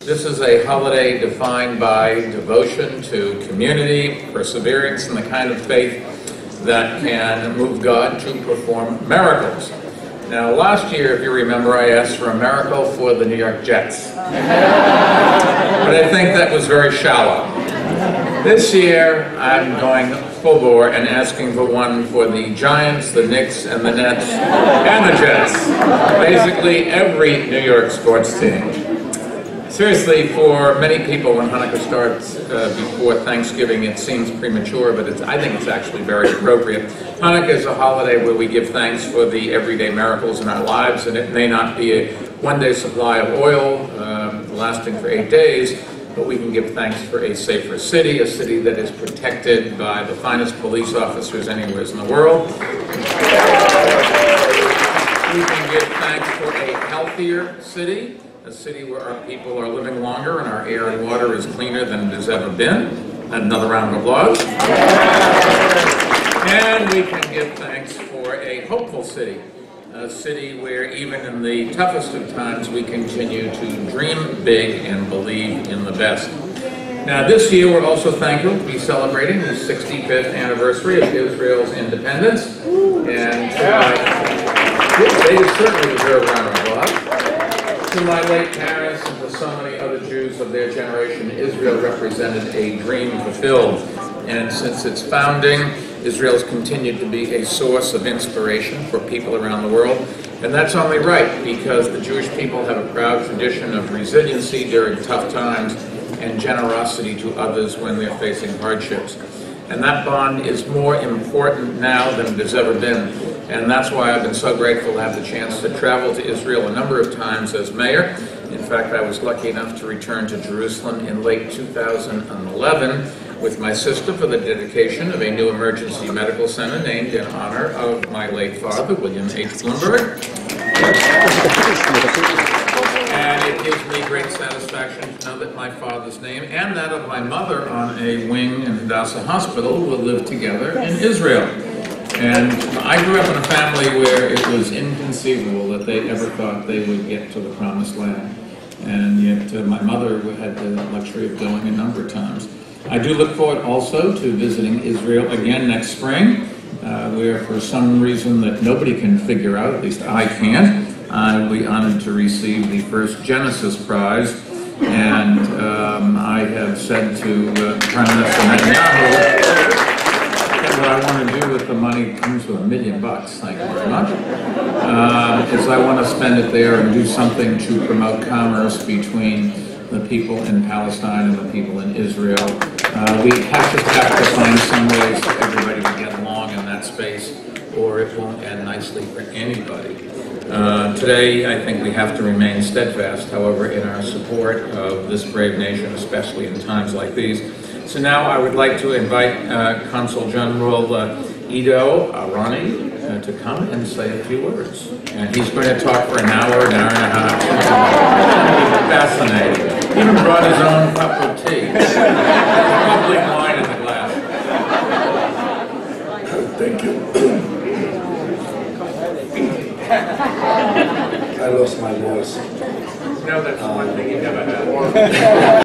This is a holiday defined by devotion to community, perseverance, and the kind of faith that can move God to perform miracles. Now, last year, if you remember, I asked for a miracle for the New York Jets. But I think that was very shallow. This year, I'm going full bore and asking for one for the Giants, the Knicks, and the Nets, and the Jets. Basically, every New York sports team. Seriously, for many people, when Hanukkah starts before Thanksgiving, it seems premature, but I think it's actually very appropriate. Hanukkah is a holiday where we give thanks for the everyday miracles in our lives, and it may not be a one-day supply of oil lasting for 8 days, but we can give thanks for a safer city, a city that is protected by the finest police officers anywhere in the world. We can give thanks for a healthier city, a city where our people are living longer and our air and water is cleaner than it has ever been. Another round of applause. And we can give thanks for a hopeful city, a city where even in the toughest of times we continue to dream big and believe in the best. Now this year we're also thankful to be celebrating the 65th anniversary of Israel's independence. And they certainly deserve a round of applause. To my late parents and to so many other Jews of their generation, Israel represented a dream fulfilled. And since its founding, Israel has continued to be a source of inspiration for people around the world. And that's only right, because the Jewish people have a proud tradition of resiliency during tough times and generosity to others when they're facing hardships. And that bond is more important now than it has ever been. And that's why I've been so grateful to have the chance to travel to Israel a number of times as mayor. In fact, I was lucky enough to return to Jerusalem in late 2011 with my sister for the dedication of a new emergency medical center named in honor of my late father, William H. Bloomberg. And it gives me great satisfaction to know that my father's name and that of my mother on a wing in Hadassah Hospital will live together in Israel. And I grew up in a family where it was inconceivable that they ever thought they would get to the promised land. And yet my mother had the luxury of going a number of times. I do look forward also to visiting Israel again next spring, where for some reason that nobody can figure out, at least I can't, I will be honored to receive the first Genesis Prize. And I have said to Prime Minister Netanyahu, what I want to do with the money comes with $1 million, thank you very much, is I want to spend it there and do something to promote commerce between the people in Palestine and the people in Israel. We have to find some ways for everybody to get along in that space, or it won't end nicely for anybody. Today, I think we have to remain steadfast, however, in our support of this brave nation, especially in times like these. So now I would like to invite Consul General Ido Arani to come and say a few words. And he's going to talk for an hour and a half. Fascinating. He even brought his own cup of tea. Lovely wine in the glass. Thank you. I lost my voice. No, that's one thing you never had.